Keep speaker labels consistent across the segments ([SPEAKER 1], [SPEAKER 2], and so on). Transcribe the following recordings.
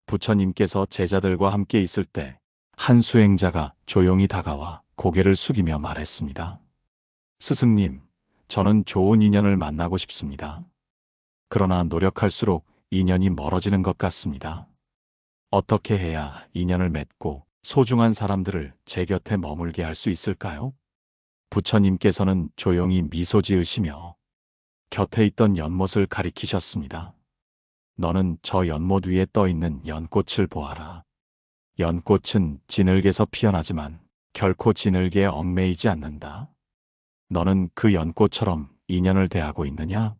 [SPEAKER 1] 부처님께서 제자들과 함께 있을 때 한 수행자가 조용히 다가와 고개를 숙이며 말했습니다. 스승님, 저는 좋은 인연을 만나고 싶습니다. 그러나 노력할수록 인연이 멀어지는 것 같습니다. 어떻게 해야 인연을 맺고 소중한 사람들을 제 곁에 머물게 할 수 있을까요? 부처님께서는 조용히 미소 지으시며 곁에 있던 연못을 가리키셨습니다. 너는 저 연못 위에 떠 있는 연꽃을 보아라. 연꽃은 진흙에서 피어나지만 결코 진흙에 얽매이지 않는다. 너는 그 연꽃처럼 인연을 대하고 있느냐?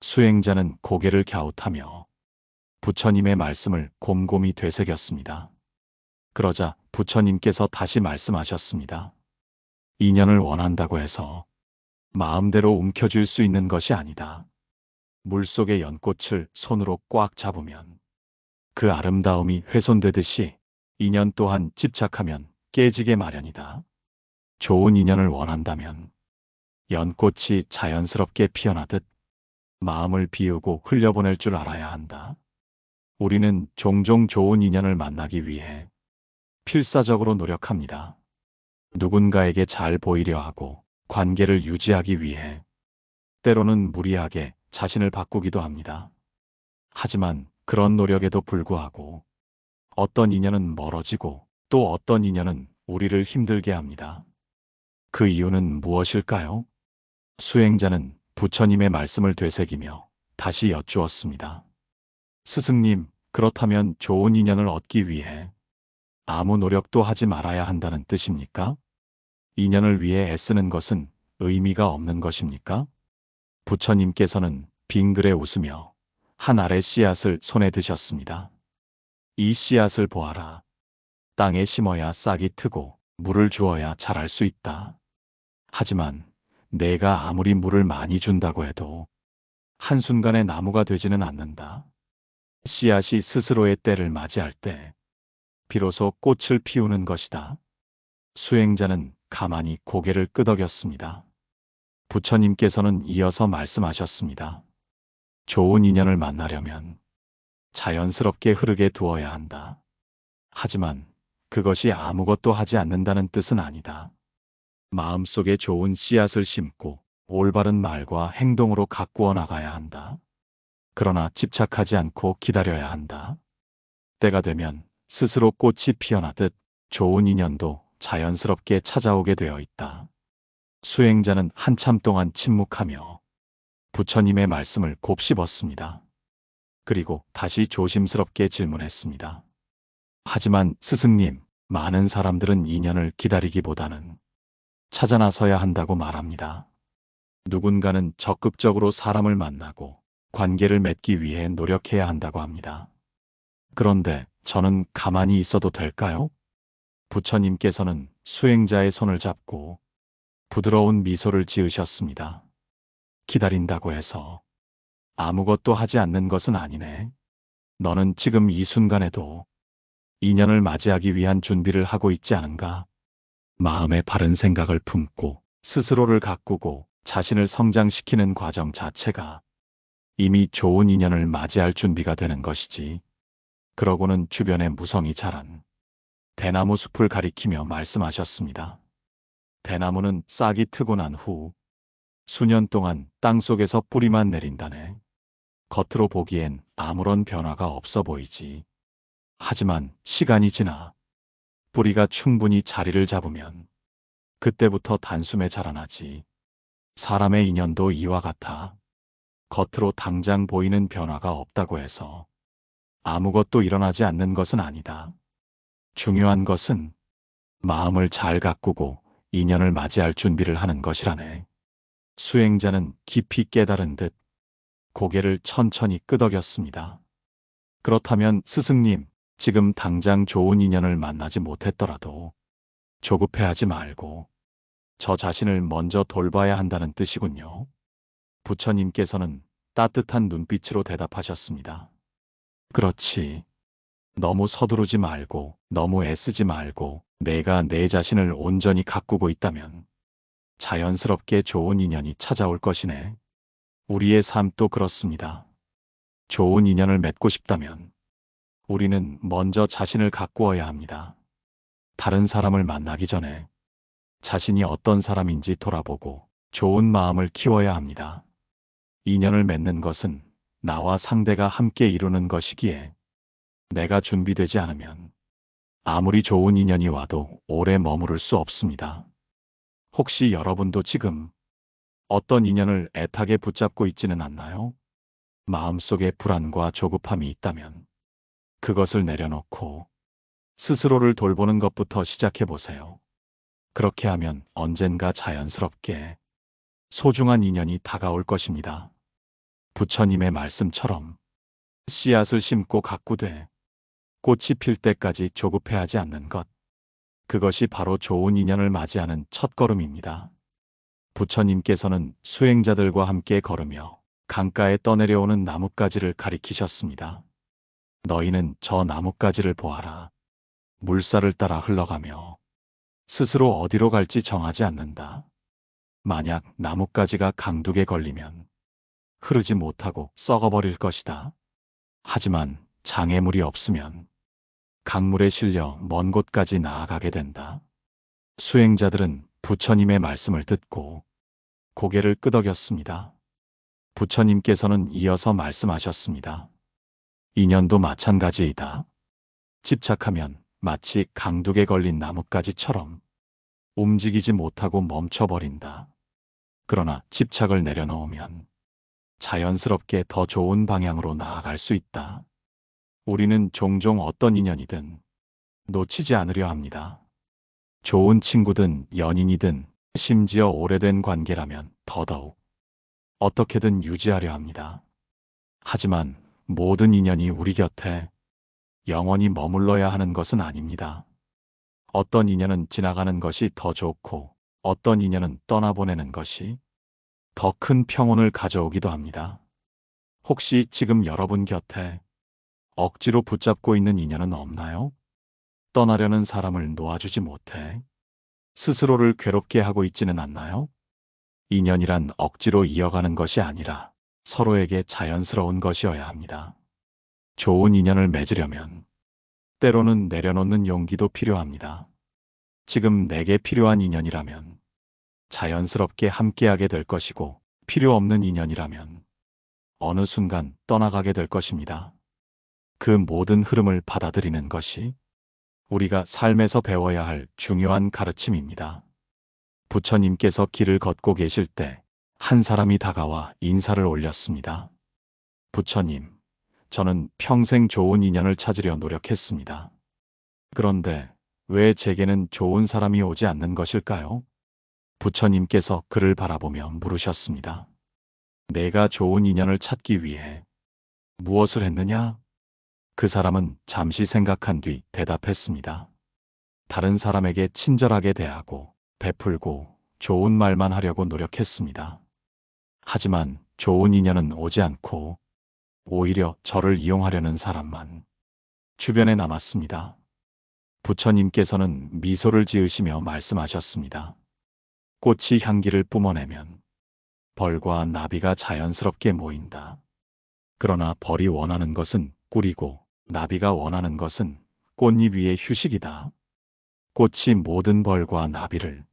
[SPEAKER 1] 수행자는 고개를 갸웃하며 부처님의 말씀을 곰곰이 되새겼습니다. 그러자 부처님께서 다시 말씀하셨습니다. 인연을 원한다고 해서 마음대로 움켜쥘 수 있는 것이 아니다. 물속의 연꽃을 손으로 꽉 잡으면 그 아름다움이 훼손되듯이 인연 또한 집착하면 깨지게 마련이다. 좋은 인연을 원한다면 연꽃이 자연스럽게 피어나듯 마음을 비우고 흘려보낼 줄 알아야 한다. 우리는 종종 좋은 인연을 만나기 위해 필사적으로 노력합니다. 누군가에게 잘 보이려 하고 관계를 유지하기 위해 때로는 무리하게 자신을 바꾸기도 합니다. 하지만 그런 노력에도 불구하고 어떤 인연은 멀어지고 또 어떤 인연은 우리를 힘들게 합니다. 그 이유는 무엇일까요? 수행자는 부처님의 말씀을 되새기며 다시 여쭈었습니다. 스승님, 그렇다면 좋은 인연을 얻기 위해 아무 노력도 하지 말아야 한다는 뜻입니까? 인연을 위해 애쓰는 것은 의미가 없는 것입니까? 부처님께서는 빙그레 웃으며 한 알의 씨앗을 손에 드셨습니다. 이 씨앗을 보아라. 땅에 심어야 싹이 트고 물을 주어야 자랄 수 있다. 하지만 내가 아무리 물을 많이 준다고 해도 한순간에 나무가 되지는 않는다. 씨앗이 스스로의 때를 맞이할 때 비로소 꽃을 피우는 것이다. 수행자는 가만히 고개를 끄덕였습니다. 부처님께서는 이어서 말씀하셨습니다. 좋은 인연을 만나려면 자연스럽게 흐르게 두어야 한다. 하지만 그것이 아무것도 하지 않는다는 뜻은 아니다. 마음속에 좋은 씨앗을 심고 올바른 말과 행동으로 가꾸어 나가야 한다. 그러나 집착하지 않고 기다려야 한다. 때가 되면 스스로 꽃이 피어나듯 좋은 인연도 자연스럽게 찾아오게 되어 있다. 수행자는 한참 동안 침묵하며 부처님의 말씀을 곱씹었습니다. 그리고 다시 조심스럽게 질문했습니다. 하지만 스승님, 많은 사람들은 인연을 기다리기보다는 찾아 나서야 한다고 말합니다. 누군가는 적극적으로 사람을 만나고 관계를 맺기 위해 노력해야 한다고 합니다. 그런데 저는 가만히 있어도 될까요? 부처님께서는 수행자의 손을 잡고 부드러운 미소를 지으셨습니다. 기다린다고 해서 아무것도 하지 않는 것은 아니네. 너는 지금 이 순간에도 인연을 맞이하기 위한 준비를 하고 있지 않은가? 마음에 바른 생각을 품고 스스로를 가꾸고 자신을 성장시키는 과정 자체가 이미 좋은 인연을 맞이할 준비가 되는 것이지. 그러고는 주변에 무성이 자란 대나무 숲을 가리키며 말씀하셨습니다. 대나무는 싹이 트고 난 후 수년 동안 땅속에서 뿌리만 내린다네. 겉으로 보기엔 아무런 변화가 없어 보이지. 하지만 시간이 지나 뿌리가 충분히 자리를 잡으면 그때부터 단숨에 자라나지. 사람의 인연도 이와 같아. 겉으로 당장 보이는 변화가 없다고 해서 아무것도 일어나지 않는 것은 아니다. 중요한 것은 마음을 잘 가꾸고 인연을 맞이할 준비를 하는 것이라네. 수행자는 깊이 깨달은 듯 고개를 천천히 끄덕였습니다. 그렇다면 스승님, 지금 당장 좋은 인연을 만나지 못했더라도 조급해하지 말고 저 자신을 먼저 돌봐야 한다는 뜻이군요. 부처님께서는 따뜻한 눈빛으로 대답하셨습니다. 그렇지. 너무 서두르지 말고 너무 애쓰지 말고 내가 내 자신을 온전히 가꾸고 있다면 자연스럽게 좋은 인연이 찾아올 것이네. 우리의 삶도 그렇습니다. 좋은 인연을 맺고 싶다면 우리는 먼저 자신을 가꾸어야 합니다. 다른 사람을 만나기 전에 자신이 어떤 사람인지 돌아보고 좋은 마음을 키워야 합니다. 인연을 맺는 것은 나와 상대가 함께 이루는 것이기에 내가 준비되지 않으면 아무리 좋은 인연이 와도 오래 머무를 수 없습니다. 혹시 여러분도 지금 어떤 인연을 애타게 붙잡고 있지는 않나요? 마음속에 불안과 조급함이 있다면 그것을 내려놓고 스스로를 돌보는 것부터 시작해 보세요. 그렇게 하면 언젠가 자연스럽게 소중한 인연이 다가올 것입니다. 부처님의 말씀처럼 씨앗을 심고 가꾸되 꽃이 필 때까지 조급해하지 않는 것. 그것이 바로 좋은 인연을 맞이하는 첫걸음입니다. 부처님께서는 수행자들과 함께 걸으며 강가에 떠내려오는 나뭇가지를 가리키셨습니다. 너희는 저 나뭇가지를 보아라. 물살을 따라 흘러가며 스스로 어디로 갈지 정하지 않는다. 만약 나뭇가지가 강둑에 걸리면 흐르지 못하고 썩어버릴 것이다. 하지만 장애물이 없으면 강물에 실려 먼 곳까지 나아가게 된다. 수행자들은 부처님의 말씀을 듣고 고개를 끄덕였습니다. 부처님께서는 이어서 말씀하셨습니다. 인연도 마찬가지이다. 집착하면 마치 강둑에 걸린 나뭇가지처럼 움직이지 못하고 멈춰버린다. 그러나 집착을 내려놓으면 자연스럽게 더 좋은 방향으로 나아갈 수 있다. 우리는 종종 어떤 인연이든 놓치지 않으려 합니다. 좋은 친구든 연인이든 심지어 오래된 관계라면 더더욱 어떻게든 유지하려 합니다. 하지만 모든 인연이 우리 곁에 영원히 머물러야 하는 것은 아닙니다. 어떤 인연은 지나가는 것이 더 좋고 어떤 인연은 떠나보내는 것이 더 큰 평온을 가져오기도 합니다. 혹시 지금 여러분 곁에 억지로 붙잡고 있는 인연은 없나요? 떠나려는 사람을 놓아주지 못해 스스로를 괴롭게 하고 있지는 않나요? 인연이란 억지로 이어가는 것이 아니라 서로에게 자연스러운 것이어야 합니다. 좋은 인연을 맺으려면 때로는 내려놓는 용기도 필요합니다. 지금 내게 필요한 인연이라면 자연스럽게 함께하게 될 것이고 필요 없는 인연이라면 어느 순간 떠나가게 될 것입니다. 그 모든 흐름을 받아들이는 것이 우리가 삶에서 배워야 할 중요한 가르침입니다. 부처님께서 길을 걷고 계실 때 한 사람이 다가와 인사를 올렸습니다. 부처님, 저는 평생 좋은 인연을 찾으려 노력했습니다. 그런데 왜 제게는 좋은 사람이 오지 않는 것일까요? 부처님께서 그를 바라보며 물으셨습니다. 내가 좋은 인연을 찾기 위해 무엇을 했느냐? 그 사람은 잠시 생각한 뒤 대답했습니다. 다른 사람에게 친절하게 대하고 베풀고 좋은 말만 하려고 노력했습니다. 하지만 좋은 인연은 오지 않고 오히려 저를 이용하려는 사람만 주변에 남았습니다. 부처님께서는 미소를 지으시며 말씀하셨습니다. 꽃이 향기를 뿜어내면 벌과 나비가 자연스럽게 모인다. 그러나 벌이 원하는 것은 꿀이고 나비가 원하는 것은 꽃잎 위의 휴식이다. 꽃이 모든 벌과 나비를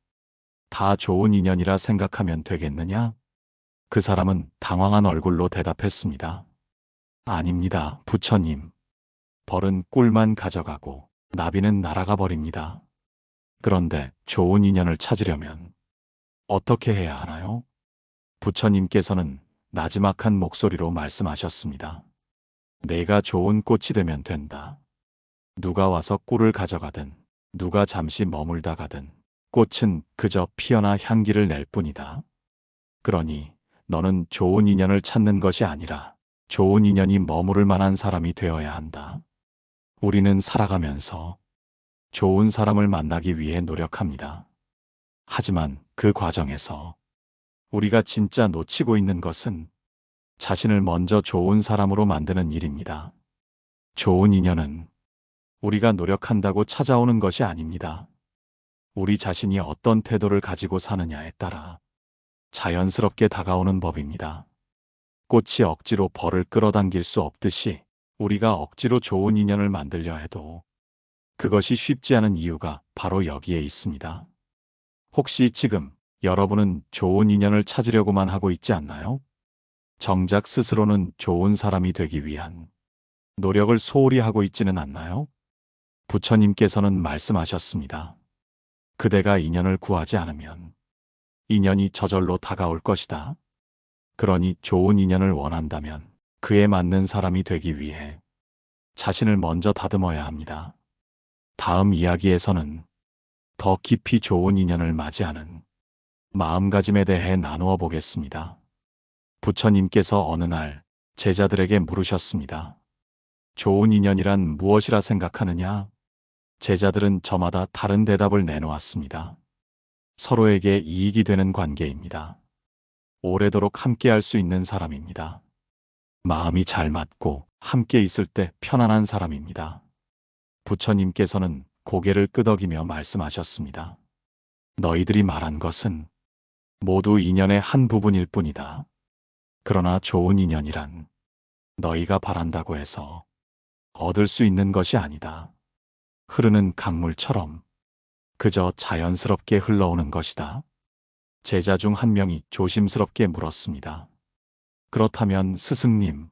[SPEAKER 1] 다 좋은 인연이라 생각하면 되겠느냐? 그 사람은 당황한 얼굴로 대답했습니다. 아닙니다, 부처님. 벌은 꿀만 가져가고 나비는 날아가 버립니다. 그런데 좋은 인연을 찾으려면 어떻게 해야 하나요? 부처님께서는 나지막한 목소리로 말씀하셨습니다. 내가 좋은 꽃이 되면 된다. 누가 와서 꿀을 가져가든 누가 잠시 머물다 가든 꽃은 그저 피어나 향기를 낼 뿐이다. 그러니 너는 좋은 인연을 찾는 것이 아니라 좋은 인연이 머무를 만한 사람이 되어야 한다. 우리는 살아가면서 좋은 사람을 만나기 위해 노력합니다. 하지만 그 과정에서 우리가 진짜 놓치고 있는 것은 자신을 먼저 좋은 사람으로 만드는 일입니다. 좋은 인연은 우리가 노력한다고 찾아오는 것이 아닙니다. 우리 자신이 어떤 태도를 가지고 사느냐에 따라 자연스럽게 다가오는 법입니다. 꽃이 억지로 벌을 끌어당길 수 없듯이 우리가 억지로 좋은 인연을 만들려 해도 그것이 쉽지 않은 이유가 바로 여기에 있습니다. 혹시 지금 여러분은 좋은 인연을 찾으려고만 하고 있지 않나요? 정작 스스로는 좋은 사람이 되기 위한 노력을 소홀히 하고 있지는 않나요? 부처님께서는 말씀하셨습니다. 그대가 인연을 구하지 않으면 인연이 저절로 다가올 것이다. 그러니 좋은 인연을 원한다면 그에 맞는 사람이 되기 위해 자신을 먼저 다듬어야 합니다. 다음 이야기에서는 더 깊이 좋은 인연을 맞이하는 마음가짐에 대해 나누어 보겠습니다. 부처님께서 어느 날 제자들에게 물으셨습니다. 좋은 인연이란 무엇이라 생각하느냐? 제자들은 저마다 다른 대답을 내놓았습니다. 서로에게 이익이 되는 관계입니다. 오래도록 함께할 수 있는 사람입니다. 마음이 잘 맞고 함께 있을 때 편안한 사람입니다. 부처님께서는 고개를 끄덕이며 말씀하셨습니다. 너희들이 말한 것은 모두 인연의 한 부분일 뿐이다. 그러나 좋은 인연이란 너희가 바란다고 해서 얻을 수 있는 것이 아니다. 흐르는 강물처럼 그저 자연스럽게 흘러오는 것이다. 제자 중 한 명이 조심스럽게 물었습니다. 그렇다면 스승님,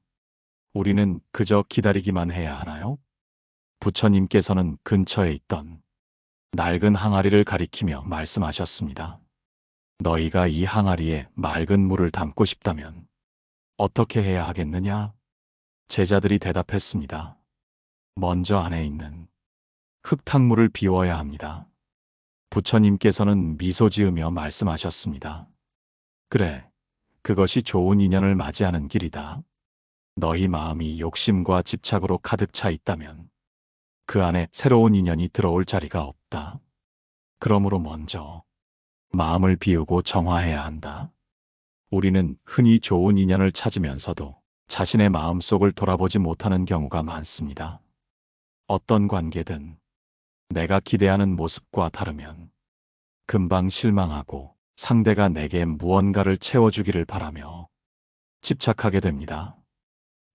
[SPEAKER 1] 우리는 그저 기다리기만 해야 하나요? 부처님께서는 근처에 있던 낡은 항아리를 가리키며 말씀하셨습니다. 너희가 이 항아리에 맑은 물을 담고 싶다면 어떻게 해야 하겠느냐? 제자들이 대답했습니다. 먼저 안에 있는 흙탕물을 비워야 합니다. 부처님께서는 미소 지으며 말씀하셨습니다. 그래, 그것이 좋은 인연을 맞이하는 길이다. 너희 마음이 욕심과 집착으로 가득 차 있다면 그 안에 새로운 인연이 들어올 자리가 없다. 그러므로 먼저 마음을 비우고 정화해야 한다. 우리는 흔히 좋은 인연을 찾으면서도 자신의 마음속을 돌아보지 못하는 경우가 많습니다. 어떤 관계든 내가 기대하는 모습과 다르면 금방 실망하고 상대가 내게 무언가를 채워주기를 바라며 집착하게 됩니다.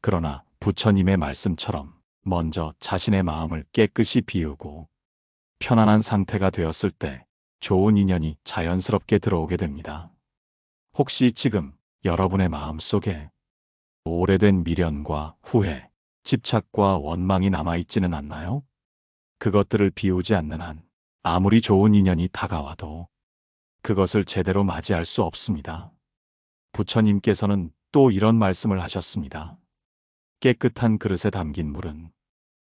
[SPEAKER 1] 그러나 부처님의 말씀처럼 먼저 자신의 마음을 깨끗이 비우고 편안한 상태가 되었을 때 좋은 인연이 자연스럽게 들어오게 됩니다. 혹시 지금 여러분의 마음 속에 오래된 미련과 후회, 집착과 원망이 남아있지는 않나요? 그것들을 비우지 않는 한 아무리 좋은 인연이 다가와도 그것을 제대로 맞이할 수 없습니다. 부처님께서는 또 이런 말씀을 하셨습니다. 깨끗한 그릇에 담긴 물은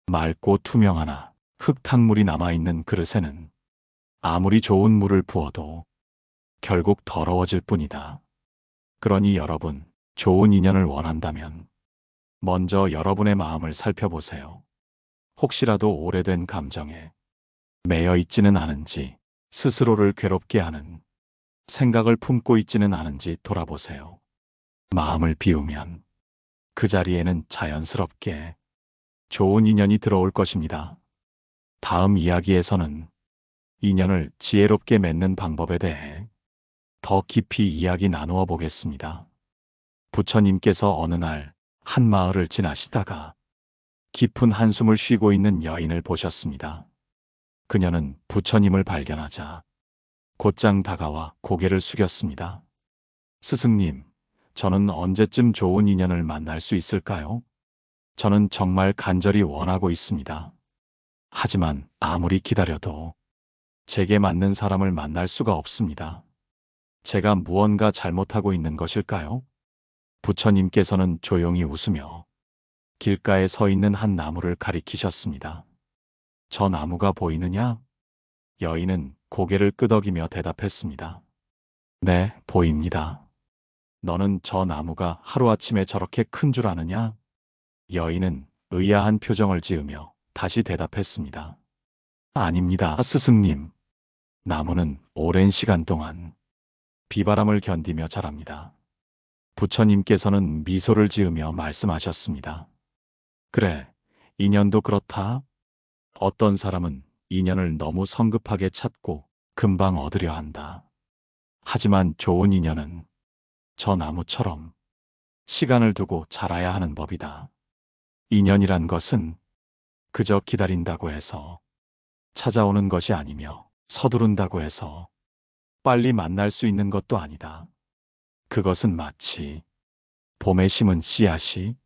[SPEAKER 1] 맑고 투명하나 흙탕물이 남아있는 그릇에는 아무리 좋은 물을 부어도 결국 더러워질 뿐이다. 그러니 여러분, 좋은 인연을 원한다면 먼저 여러분의 마음을 살펴보세요. 혹시라도 오래된 감정에 매여 있지는 않은지, 스스로를 괴롭게 하는 생각을 품고 있지는 않은지 돌아보세요. 마음을 비우면 그 자리에는 자연스럽게 좋은 인연이 들어올 것입니다. 다음 이야기에서는 인연을 지혜롭게 맺는 방법에 대해 더 깊이 이야기 나누어 보겠습니다. 부처님께서 어느 날 한 마을을 지나시다가 깊은 한숨을 쉬고 있는 여인을 보셨습니다. 그녀는 부처님을 발견하자 곧장 다가와 고개를 숙였습니다. 스승님, 저는 언제쯤 좋은 인연을 만날 수 있을까요? 저는 정말 간절히 원하고 있습니다. 하지만 아무리 기다려도 제게 맞는 사람을 만날 수가 없습니다. 제가 무언가 잘못하고 있는 것일까요? 부처님께서는 조용히 웃으며 길가에 서 있는 한 나무를 가리키셨습니다. 저 나무가 보이느냐? 여인은 고개를 끄덕이며 대답했습니다. 네, 보입니다. 너는 저 나무가 하루아침에 저렇게 큰 줄 아느냐? 여인은 의아한 표정을 지으며 다시 대답했습니다. 아닙니다, 스승님. 나무는 오랜 시간 동안 비바람을 견디며 자랍니다. 부처님께서는 미소를 지으며 말씀하셨습니다. 그래, 인연도 그렇다. 어떤 사람은 인연을 너무 성급하게 찾고 금방 얻으려 한다. 하지만 좋은 인연은 저 나무처럼 시간을 두고 자라야 하는 법이다. 인연이란 것은 그저 기다린다고 해서 찾아오는 것이 아니며 서두른다고 해서 빨리 만날 수 있는 것도 아니다. 그것은 마치 봄에 심은 씨앗이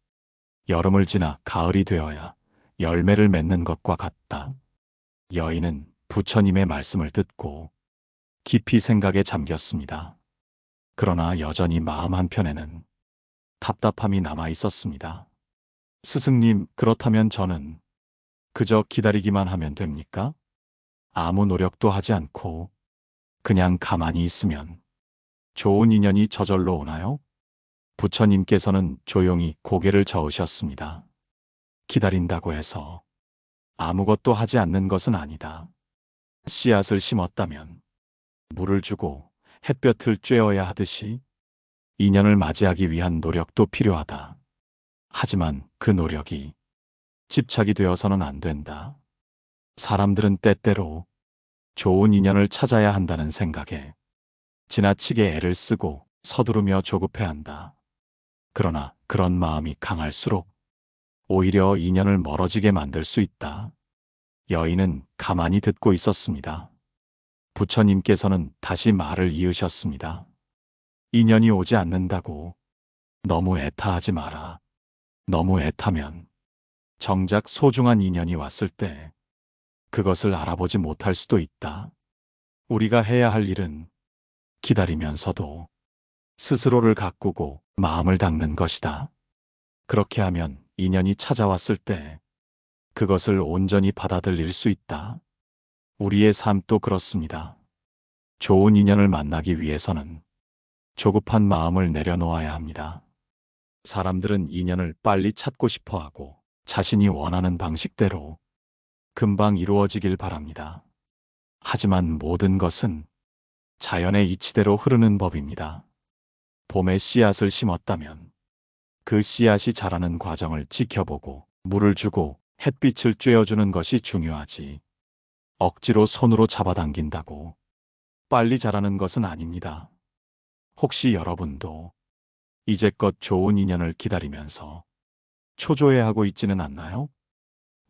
[SPEAKER 1] 여름을 지나 가을이 되어야 열매를 맺는 것과 같다. 여인은 부처님의 말씀을 듣고 깊이 생각에 잠겼습니다. 그러나 여전히 마음 한편에는 답답함이 남아 있었습니다. 스승님, 그렇다면 저는 그저 기다리기만 하면 됩니까? 아무 노력도 하지 않고 그냥 가만히 있으면 좋은 인연이 저절로 오나요? 부처님께서는 조용히 고개를 저으셨습니다. 기다린다고 해서 아무것도 하지 않는 것은 아니다. 씨앗을 심었다면 물을 주고 햇볕을 쬐어야 하듯이 인연을 맞이하기 위한 노력도 필요하다. 하지만 그 노력이 집착이 되어서는 안 된다. 사람들은 때때로 좋은 인연을 찾아야 한다는 생각에 지나치게 애를 쓰고 서두르며 조급해한다. 그러나 그런 마음이 강할수록 오히려 인연을 멀어지게 만들 수 있다. 여인은 가만히 듣고 있었습니다. 부처님께서는 다시 말을 이으셨습니다. 인연이 오지 않는다고 너무 애타하지 마라. 너무 애타면 정작 소중한 인연이 왔을 때 그것을 알아보지 못할 수도 있다. 우리가 해야 할 일은 기다리면서도 스스로를 가꾸고 마음을 닦는 것이다. 그렇게 하면 인연이 찾아왔을 때 그것을 온전히 받아들일 수 있다. 우리의 삶도 그렇습니다. 좋은 인연을 만나기 위해서는 조급한 마음을 내려놓아야 합니다. 사람들은 인연을 빨리 찾고 싶어 하고 자신이 원하는 방식대로 금방 이루어지길 바랍니다. 하지만 모든 것은 자연의 이치대로 흐르는 법입니다. 봄에 씨앗을 심었다면 그 씨앗이 자라는 과정을 지켜보고 물을 주고 햇빛을 쬐어주는 것이 중요하지. 억지로 손으로 잡아당긴다고 빨리 자라는 것은 아닙니다. 혹시 여러분도 이제껏 좋은 인연을 기다리면서 초조해하고 있지는 않나요?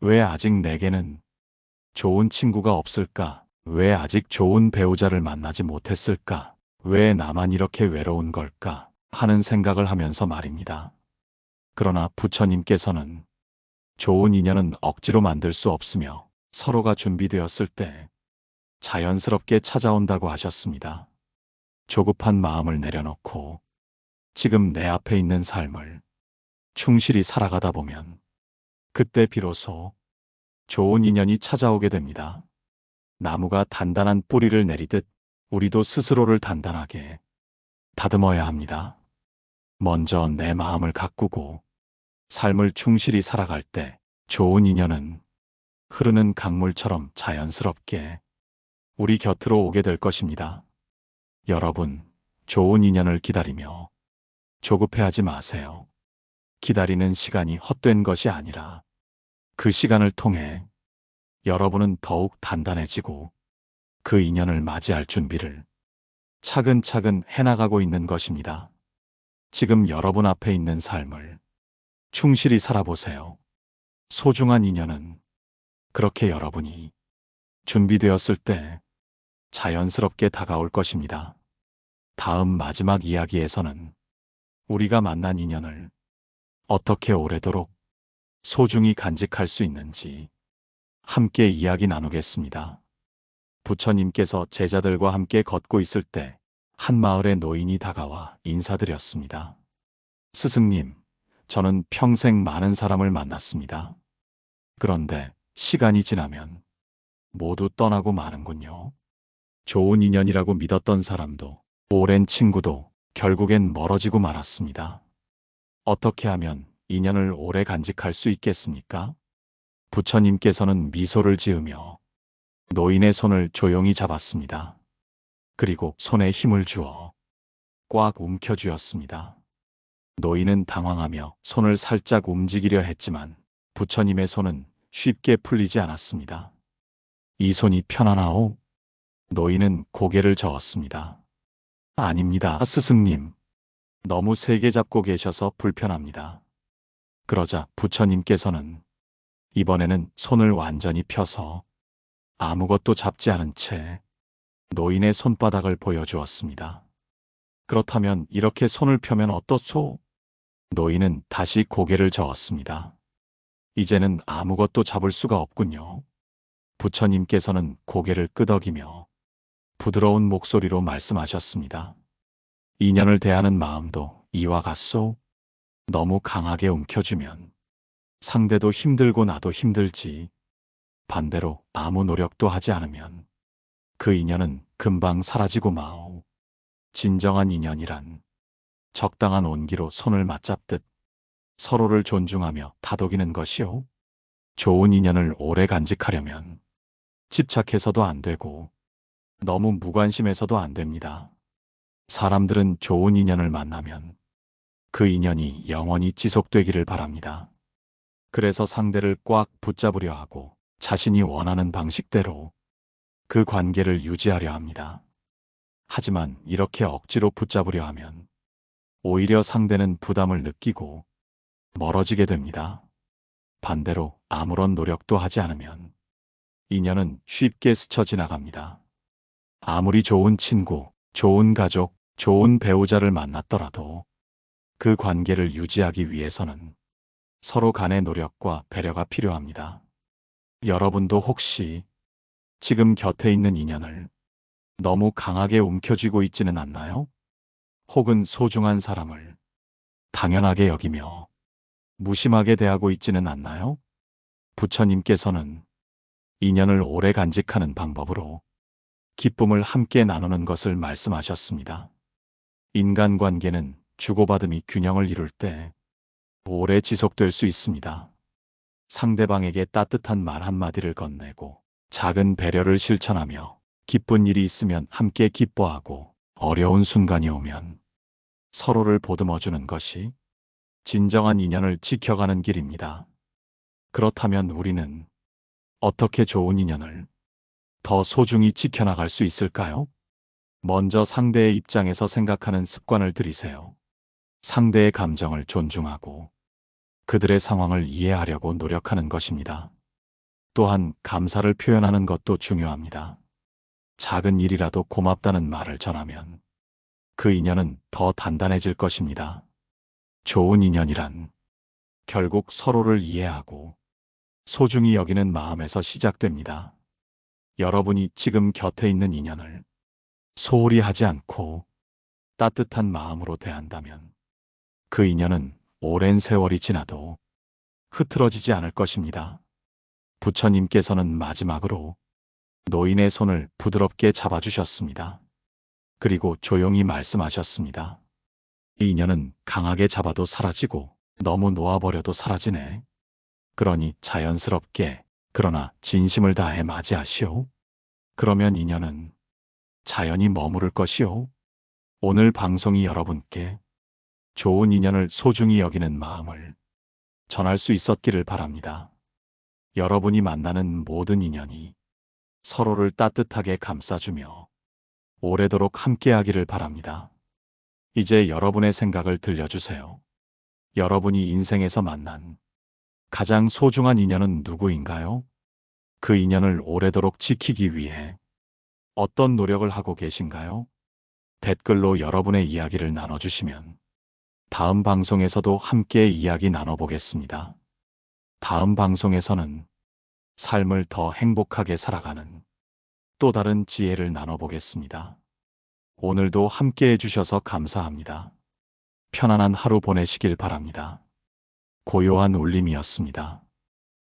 [SPEAKER 1] 왜 아직 내게는 좋은 친구가 없을까? 왜 아직 좋은 배우자를 만나지 못했을까? 왜 나만 이렇게 외로운 걸까? 하는 생각을 하면서 말입니다. 그러나 부처님께서는 좋은 인연은 억지로 만들 수 없으며 서로가 준비되었을 때 자연스럽게 찾아온다고 하셨습니다. 조급한 마음을 내려놓고 지금 내 앞에 있는 삶을 충실히 살아가다 보면 그때 비로소 좋은 인연이 찾아오게 됩니다. 나무가 단단한 뿌리를 내리듯 우리도 스스로를 단단하게 다듬어야 합니다. 먼저 내 마음을 가꾸고 삶을 충실히 살아갈 때 좋은 인연은 흐르는 강물처럼 자연스럽게 우리 곁으로 오게 될 것입니다. 여러분, 좋은 인연을 기다리며 조급해하지 마세요. 기다리는 시간이 헛된 것이 아니라 그 시간을 통해 여러분은 더욱 단단해지고 그 인연을 맞이할 준비를 차근차근 해나가고 있는 것입니다. 지금 여러분 앞에 있는 삶을 충실히 살아보세요. 소중한 인연은 그렇게 여러분이 준비되었을 때 자연스럽게 다가올 것입니다. 다음 마지막 이야기에서는 우리가 만난 인연을 어떻게 오래도록 소중히 간직할 수 있는지 함께 이야기 나누겠습니다. 부처님께서 제자들과 함께 걷고 있을 때 한 마을의 노인이 다가와 인사드렸습니다. 스승님, 저는 평생 많은 사람을 만났습니다. 그런데 시간이 지나면 모두 떠나고 마는군요. 좋은 인연이라고 믿었던 사람도 오랜 친구도 결국엔 멀어지고 말았습니다. 어떻게 하면 인연을 오래 간직할 수 있겠습니까? 부처님께서는 미소를 지으며 노인의 손을 조용히 잡았습니다. 그리고 손에 힘을 주어 꽉 움켜쥐었습니다. 노인은 당황하며 손을 살짝 움직이려 했지만 부처님의 손은 쉽게 풀리지 않았습니다. 이 손이 편하나오? 노인은 고개를 저었습니다. 아닙니다, 스승님. 너무 세게 잡고 계셔서 불편합니다. 그러자 부처님께서는 이번에는 손을 완전히 펴서 아무것도 잡지 않은 채 노인의 손바닥을 보여주었습니다. 그렇다면 이렇게 손을 펴면 어떻소? 노인은 다시 고개를 저었습니다. 이제는 아무것도 잡을 수가 없군요. 부처님께서는 고개를 끄덕이며 부드러운 목소리로 말씀하셨습니다. 인연을 대하는 마음도 이와 같소. 너무 강하게 움켜쥐면 상대도 힘들고 나도 힘들지. 반대로 아무 노력도 하지 않으면 그 인연은 금방 사라지고 마오. 진정한 인연이란 적당한 온기로 손을 맞잡듯 서로를 존중하며 다독이는 것이오. 좋은 인연을 오래 간직하려면 집착해서도 안 되고 너무 무관심해서도 안 됩니다. 사람들은 좋은 인연을 만나면 그 인연이 영원히 지속되기를 바랍니다. 그래서 상대를 꽉 붙잡으려 하고 자신이 원하는 방식대로 그 관계를 유지하려 합니다. 하지만 이렇게 억지로 붙잡으려 하면 오히려 상대는 부담을 느끼고 멀어지게 됩니다. 반대로 아무런 노력도 하지 않으면 인연은 쉽게 스쳐 지나갑니다. 아무리 좋은 친구, 좋은 가족, 좋은 배우자를 만났더라도 그 관계를 유지하기 위해서는 서로 간의 노력과 배려가 필요합니다. 여러분도 혹시 지금 곁에 있는 인연을 너무 강하게 움켜쥐고 있지는 않나요? 혹은 소중한 사람을 당연하게 여기며 무심하게 대하고 있지는 않나요? 부처님께서는 인연을 오래 간직하는 방법으로 기쁨을 함께 나누는 것을 말씀하셨습니다. 인간관계는 주고받음이 균형을 이룰 때 오래 지속될 수 있습니다. 상대방에게 따뜻한 말 한마디를 건네고 작은 배려를 실천하며 기쁜 일이 있으면 함께 기뻐하고 어려운 순간이 오면 서로를 보듬어주는 것이 진정한 인연을 지켜가는 길입니다. 그렇다면 우리는 어떻게 좋은 인연을 더 소중히 지켜나갈 수 있을까요? 먼저 상대의 입장에서 생각하는 습관을 들이세요. 상대의 감정을 존중하고 그들의 상황을 이해하려고 노력하는 것입니다. 또한 감사를 표현하는 것도 중요합니다. 작은 일이라도 고맙다는 말을 전하면 그 인연은 더 단단해질 것입니다. 좋은 인연이란 결국 서로를 이해하고 소중히 여기는 마음에서 시작됩니다. 여러분이 지금 곁에 있는 인연을 소홀히 하지 않고 따뜻한 마음으로 대한다면 그 인연은 오랜 세월이 지나도 흐트러지지 않을 것입니다. 부처님께서는 마지막으로 노인의 손을 부드럽게 잡아주셨습니다. 그리고 조용히 말씀하셨습니다. 이 인연은 강하게 잡아도 사라지고 너무 놓아버려도 사라지네. 그러니 자연스럽게 그러나 진심을 다해 맞이하시오. 그러면 인연은 자연히 머무를 것이오. 오늘 방송이 여러분께 좋은 인연을 소중히 여기는 마음을 전할 수 있었기를 바랍니다. 여러분이 만나는 모든 인연이 서로를 따뜻하게 감싸주며 오래도록 함께하기를 바랍니다. 이제 여러분의 생각을 들려주세요. 여러분이 인생에서 만난 가장 소중한 인연은 누구인가요? 그 인연을 오래도록 지키기 위해 어떤 노력을 하고 계신가요? 댓글로 여러분의 이야기를 나눠주시면 다음 방송에서도 함께 이야기 나눠보겠습니다. 다음 방송에서는 삶을 더 행복하게 살아가는 또 다른 지혜를 나눠보겠습니다. 오늘도 함께 해주셔서 감사합니다. 편안한 하루 보내시길 바랍니다. 고요한 울림이었습니다.